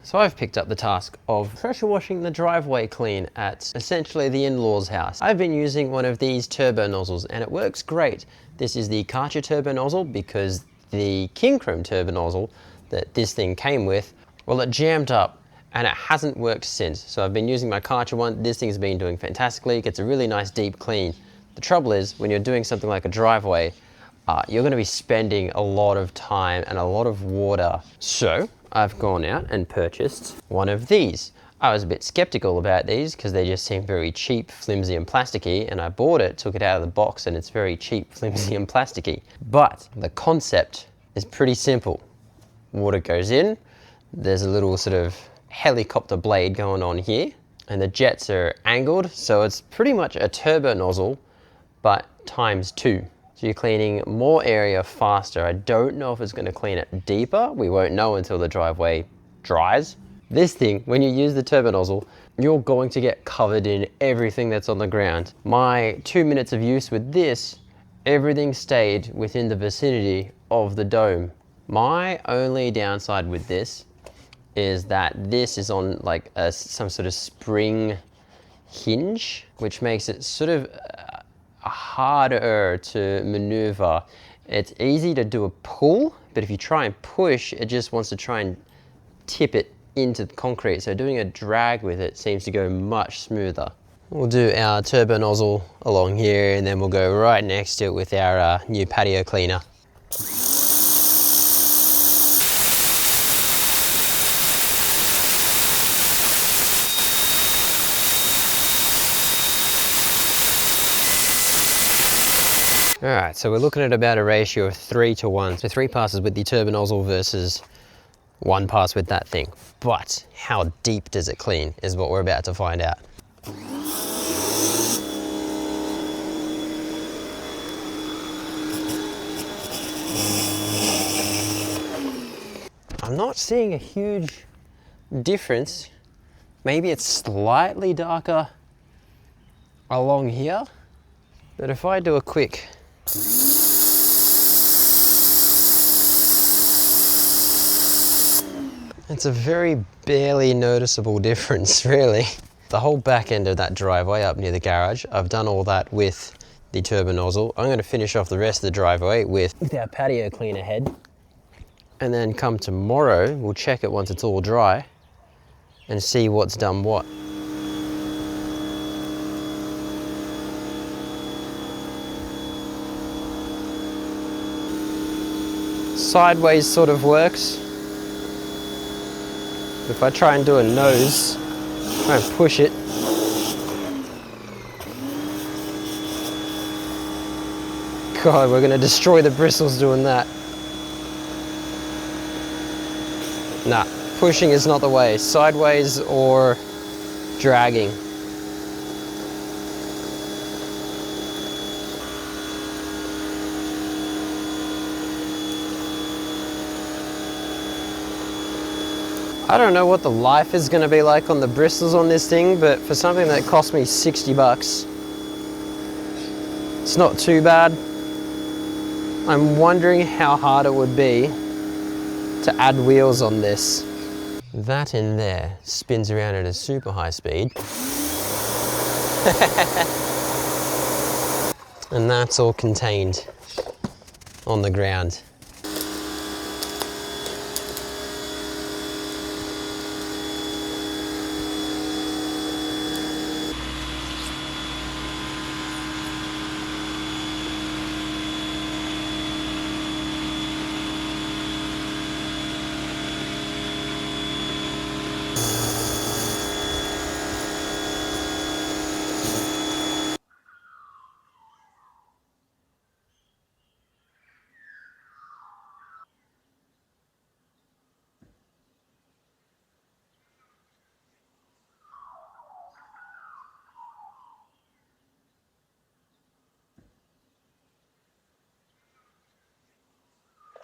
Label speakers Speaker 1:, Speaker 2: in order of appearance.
Speaker 1: So I've picked up the task of pressure washing the driveway clean at essentially the in-laws house. I've been using one of these turbo nozzles and it works great. This is the Patio turbo nozzle because the Kincrome turbo nozzle that this thing came with, well, it jammed up and it hasn't worked since. So I've been using my Patio one. This thing's been doing fantastically. It gets a really nice deep clean. The trouble is when you're doing something like a driveway, you're going to be spending a lot of time and a lot of water. So I've gone out and purchased one of these. I was a bit skeptical about these because they just seem very cheap, flimsy and plasticky, and I bought it, took it out of the box, and it's very cheap, flimsy and plasticky. But the concept is pretty simple. Water goes in, there's a little sort of helicopter blade going on here, and the jets are angled, so it's pretty much a turbo nozzle, but ×2. So you're cleaning more area faster. I don't know if it's going to clean it deeper. We won't know until the driveway dries. This thing, when you use the turbo nozzle, you're going to get covered in everything that's on the ground. My 2 minutes of use with this, everything stayed within the vicinity of the dome. My only downside with this is that this is on like some sort of spring hinge, which makes it sort of harder to maneuver. It's easy to do a pull, but if you try and push, it just wants to try and tip it into the concrete. So doing a drag with it seems to go much smoother. We'll do our turbo nozzle along here and then we'll go right next to it with our new patio cleaner. All right, so we're looking at about a ratio of 3 to 1. So 3 passes with the turbo nozzle versus 1 pass with that thing. But how deep does it clean is what we're about to find out. I'm not seeing a huge difference. Maybe it's slightly darker along here, but if I do a quick it's a very barely noticeable difference, really. The whole back end of that driveway up near the garage, I've done all that with the turbo nozzle. I'm going to finish off the rest of the driveway with our patio cleaner head. And then come tomorrow, we'll check it once it's all dry and see what's done what. Sideways sort of works. If I try and do a nose, try and push it, God, we're gonna destroy the bristles doing that. Nah, pushing is not the way. Sideways or dragging. I don't know what the life is going to be like on the bristles on this thing, but for something that cost me 60 bucks, it's not too bad. I'm wondering how hard it would be to add wheels on this. That in there spins around at a super high speed. And that's all contained on the ground.